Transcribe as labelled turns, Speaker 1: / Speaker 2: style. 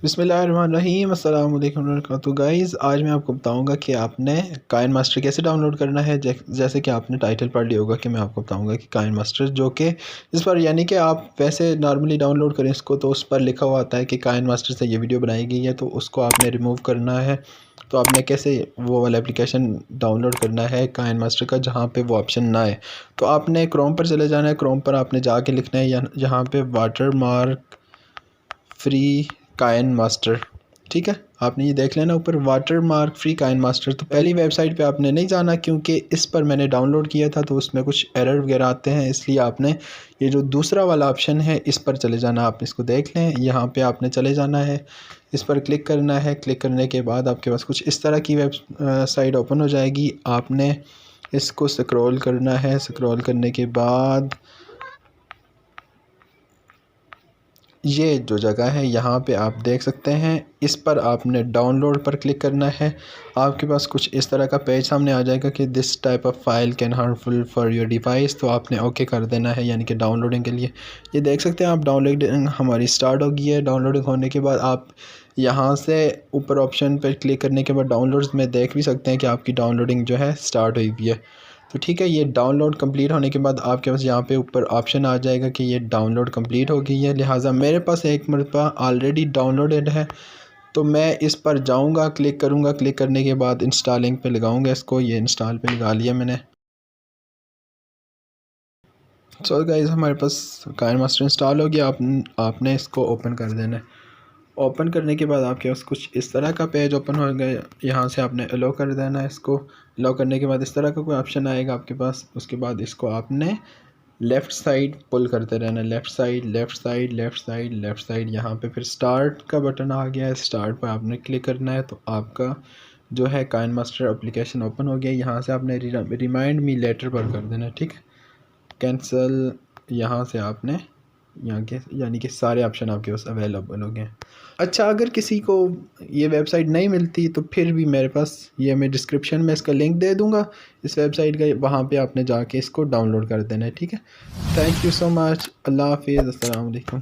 Speaker 1: बिस्मिल्लाहिर्रहमानिर्रहीम अस्सलाम वालेकुम वरहमतुल्लाहि गाइज़। आज मैं आपको बताऊंगा कि आपने काइन मास्टर कैसे डाउनलोड करना है। जैसे कि आपने टाइटल पढ़ लिया होगा कि मैं आपको बताऊंगा कि काइन मास्टर जो कि इस पर यानी कि आप वैसे नॉर्मली डाउनलोड करें इसको तो उस पर लिखा हुआ आता है कि काइन मास्टर से ये वीडियो बनाई गई है, तो उसको आपने रिमूव करना है। तो आपने कैसे वो वाला एप्लीकेशन डाउनलोड करना है काइन मास्टर का जहाँ पे वो ऑप्शन ना आए। तो आपने क्रोम पर चले जाना है। क्रोम पर आपने जाके लिखना है यहाँ पे watermark free KineMaster. ठीक है, आपने ये देख लेना ऊपर watermark free KineMaster. तो पहली वेबसाइट पे आपने नहीं जाना क्योंकि इस पर मैंने डाउनलोड किया था तो उसमें कुछ एरर वगैरह आते हैं, इसलिए आपने ये जो दूसरा वाला ऑप्शन है इस पर चले जाना। आप इसको देख लें, यहाँ पे आपने चले जाना है, इस पर क्लिक करना है। क्लिक करने के बाद आपके पास कुछ इस तरह की साइट ओपन हो जाएगी। आपने इसको स्क्रॉल करना है। स्क्रॉल करने के बाद ये जो जगह है यहाँ पे आप देख सकते हैं, इस पर आपने डाउनलोड पर क्लिक करना है। आपके पास कुछ इस तरह का पेज सामने आ जाएगा कि this type of file can harmful for your device. तो आपने ओके कर देना है, यानी कि डाउनलोडिंग के लिए। ये देख सकते हैं आप, डाउनलोडिंग हमारी स्टार्ट हो गई है। डाउनलोडिंग होने के बाद आप यहाँ से ऊपर ऑप्शन पर क्लिक करने के बाद डाउनलोड्स में देख भी सकते हैं कि आपकी डाउनलोडिंग जो है स्टार्ट हुई हुई है। तो ठीक है, ये डाउनलोड कंप्लीट होने के बाद आपके पास यहाँ पे ऊपर ऑप्शन आ जाएगा कि ये डाउनलोड कंप्लीट हो गई है। लिहाजा मेरे पास एक मरतबा ऑलरेडी डाउनलोडेड है, तो मैं इस पर जाऊँगा, क्लिक करूँगा। क्लिक करने के बाद इंस्टॉलिंग पे लगाऊँगा इसको। ये इंस्टॉल पे लगा लिया मैंने। सो गाइस, हमारे पास काइन मास्टर इंस्टॉल हो गया। आपने इसको ओपन कर देना है। ओपन करने के बाद आपके पास कुछ इस तरह का पेज ओपन हो गया। यहाँ से आपने अलो कर देना है। इसको अलो करने के बाद इस तरह का कोई ऑप्शन आएगा आपके पास। उसके बाद इसको आपने लेफ़्ट साइड पुल करते रहना, left side, left side, left side, left side. यहाँ पे फिर स्टार्ट का बटन आ गया है, स्टार्ट पर आपने क्लिक करना है। तो आपका जो है काइन मास्टर एप्लीकेशन ओपन हो गया। यहाँ से आपने रिमाइंड मी लेटर पर कर देना है। ठीक है, कैंसिल। यहाँ से आपने यहाँ के यानी कि सारे ऑप्शन आपके पास अवेलेबल हो गए। अच्छा, अगर किसी को ये वेबसाइट नहीं मिलती तो फिर भी मेरे पास ये, मैं डिस्क्रिप्शन में इसका लिंक दे दूँगा इस वेबसाइट का, वहाँ पे आपने जाके इसको डाउनलोड कर देना है। ठीक है, थैंक यू सो मच। अल्लाह हाफिज़, अस्सलाम वालेकुम।